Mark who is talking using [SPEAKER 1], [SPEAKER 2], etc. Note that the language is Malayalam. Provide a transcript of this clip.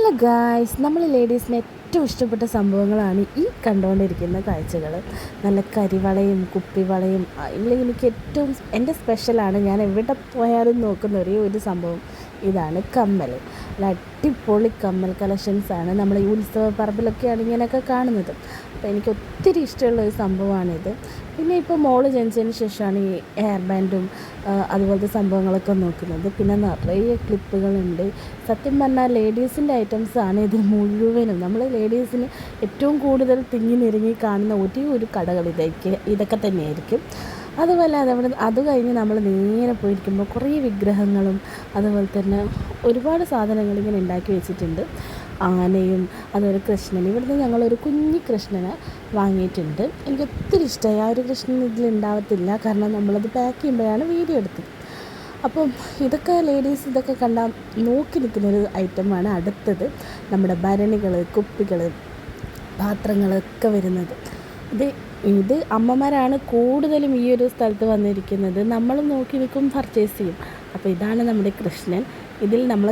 [SPEAKER 1] ഹലോ ഗായ്സ്, നമ്മൾ ലേഡീസിന് ഏറ്റവും ഇഷ്ടപ്പെട്ട സംഭവങ്ങളാണ് ഈ കണ്ടുകൊണ്ടിരിക്കുന്ന കാഴ്ചകൾ. നല്ല കരിവളയും കുപ്പിവളയും ഇല്ലെങ്കിൽ എനിക്ക് ഏറ്റവും എൻ്റെ സ്പെഷ്യലാണ്. ഞാൻ എവിടെ പോയാലും നോക്കുന്ന ഒരേ ഒരു സംഭവം ഇതാണ് കമ്മൽ. അടിപൊളി കമ്മൽ കളക്ഷൻസാണ് നമ്മൾ ഈ ഉത്സവ പറമ്പിലൊക്കെയാണ് ഇങ്ങനെയൊക്കെ കാണുന്നത്. അപ്പോൾ എനിക്ക് ഒത്തിരി ഇഷ്ടമുള്ള ഒരു സംഭവമാണിത്. പിന്നെ ഇപ്പോൾ മോള് ജനിച്ചതിന് ശേഷമാണ് ഈ ഹെയർ ബാൻഡും അതുപോലത്തെ സംഭവങ്ങളൊക്കെ നോക്കുന്നത്. പിന്നെ നിറയെ ക്ലിപ്പുകളുണ്ട്. സത്യം പറഞ്ഞാൽ ലേഡീസിൻ്റെ ഐറ്റംസാണ് ഇതിൽ മുഴുവനും. നമ്മൾ ലേഡീസിന് ഏറ്റവും കൂടുതൽ തിങ്ങി നിരങ്ങി കാണുന്ന ഒരേ ഒരു കടകൾ ഇതൊക്കെ തന്നെയായിരിക്കും. അതുപോലെ അത് കഴിഞ്ഞ് നമ്മൾ നേരെ പോയിരിക്കുമ്പോൾ കുറേ വിഗ്രഹങ്ങളും അതുപോലെ തന്നെ ഒരുപാട് സാധനങ്ങൾ ഇങ്ങനെ ഉണ്ടാക്കി വെച്ചിട്ടുണ്ട്. ആനയും അതുപോലെ കൃഷ്ണൻ. ഇവിടുന്ന് ഞങ്ങളൊരു കുഞ്ഞി കൃഷ്ണനെ വാങ്ങിയിട്ടുണ്ട്. എനിക്ക് ഒത്തിരി ഇഷ്ടമായി. ആ ഒരു കൃഷ്ണൻ ഇതിലുണ്ടാവത്തില്ല, കാരണം നമ്മളത് പാക്ക് ചെയ്യുമ്പോഴാണ് വീഡിയോ എടുത്തത്. അപ്പം ഇതൊക്കെ ലേഡീസ് ഇതൊക്കെ കണ്ടാൽ നോക്കി നിൽക്കുന്നൊരു ഐറ്റമാണ്. അടുത്തത് നമ്മുടെ ഭരണികൾ, കുപ്പികൾ, പാത്രങ്ങളൊക്കെ വരുന്നത്. ഇത് അമ്മമാരാണ് കൂടുതലും ഈ ഒരു സ്ഥലത്ത് വന്നിരിക്കുന്നത്. നമ്മൾ നോക്കി നിൽക്കും, പർച്ചേസ് ചെയ്യും. അപ്പോൾ ഇതാണ് നമ്മുടെ കൃഷ്ണൻ. ഇതിൽ നമ്മൾ